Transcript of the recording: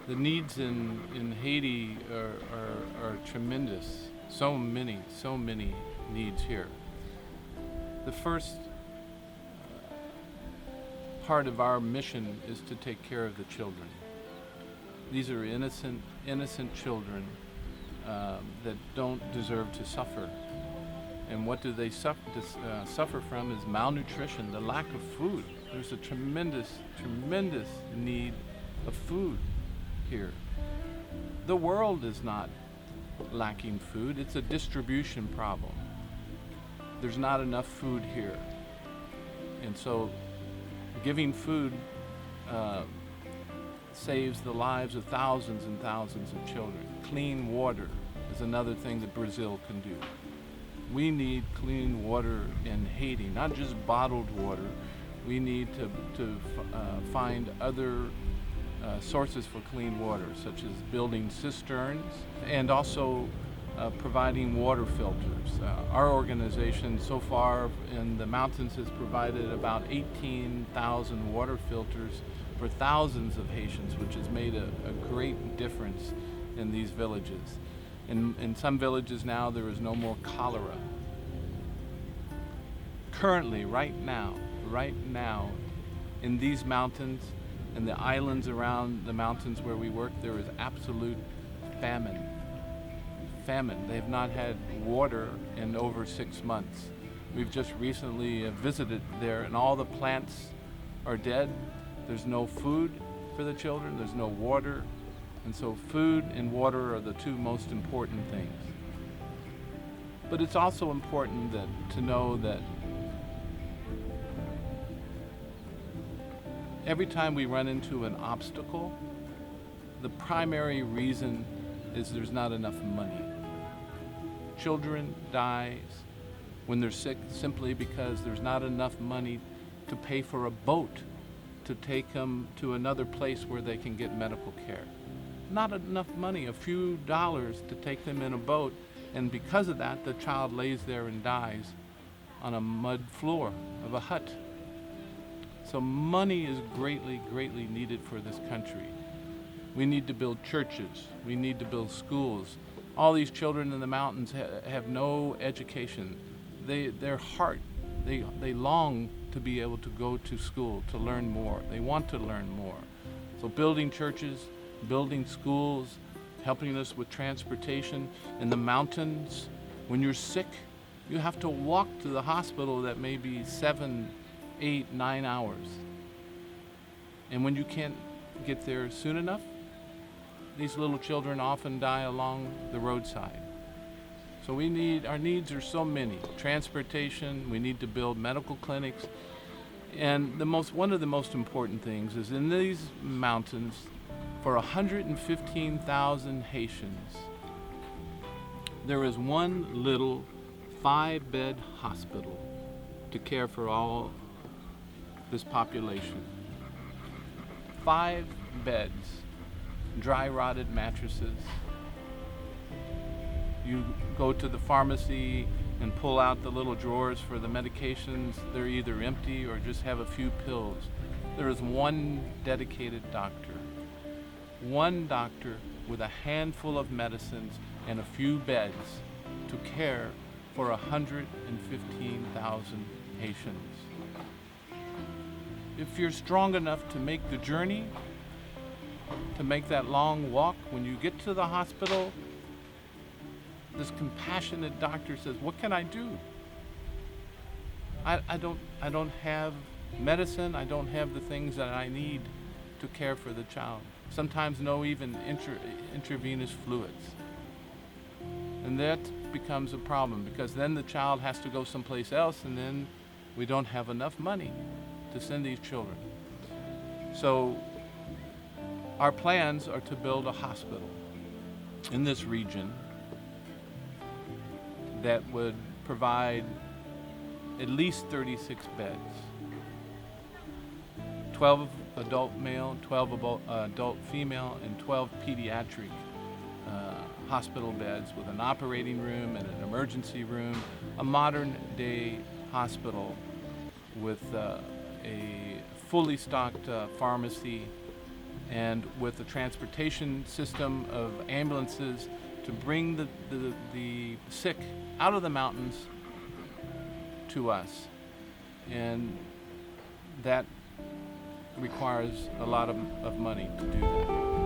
The needs in Haiti are tremendous. So many needs here. The first part of our mission is to take care of the children. These are innocent children that don't deserve to suffer. And what do they suffer from is malnutrition, the lack of food. There's a tremendous need of food here. The world is not lacking food, it's a distribution problem. There's not enough food here. And so giving food saves the lives of thousands and thousands of children. Clean water is another thing that Brazil can do. We need clean water in Haiti, not just bottled water. We need to find other sources for clean water, such as building cisterns and also providing water filters. Our organization so far in the mountains has provided about 18,000 water filters for thousands of Haitians, which has made a great difference in these villages. In some villages now there is no more cholera. Currently, right now, in these mountains and the islands around the mountains where we work, there is absolute famine. They have not had water in over 6 months. We've just recently visited there, and all the plants are dead. There's no food for the children, there's no water, and so food and water are the two most important things. But it's also important to know that every time we run into an obstacle, the primary reason is there's not enough money. Children die when they're sick simply because there's not enough money to pay for a boat to take them to another place where they can get medical care. Not enough money, a few dollars to take them in a boat, and because of that, the child lays there and dies on a mud floor of a hut. So money is greatly needed for this country. We need to build churches, we need to build schools. All these children in the mountains have no education. Their heart, they long to be able to go to school, to learn more. They want to learn more. So building churches, building schools, helping us with transportation. In the mountains, when you're sick, you have to walk to the hospital that may be 7, 8, 9 hours. And when you can't get there soon enough, these little children often die along the roadside. So our needs are so many. Transportation, we need to build medical clinics. And one of the most important things is in these mountains, for 115,000 Haitians, there is one little 5-bed hospital to care for all this population. 5 beds, dry rotted mattresses. You go to the pharmacy and pull out the little drawers for the medications. They're either empty or just have a few pills. There is one dedicated doctor. One doctor with a handful of medicines and a few beds to care for 115,000 Haitians. If you're strong enough to make the journey, to make that long walk, when you get to the hospital, this compassionate doctor says, "What can I do? I don't have medicine, I don't have the things that I need to care for the child." Sometimes no even intravenous fluids. And that becomes a problem because then the child has to go someplace else, and then we don't have enough money to send these children. So our plans are to build a hospital in this region that would provide at least 36 beds. 12 adult male, 12 adult female, and 12 pediatric hospital beds with an operating room and an emergency room, a modern day hospital with a fully stocked pharmacy, and with a transportation system of ambulances to bring the sick out of the mountains to us. And that requires a lot of money to do that.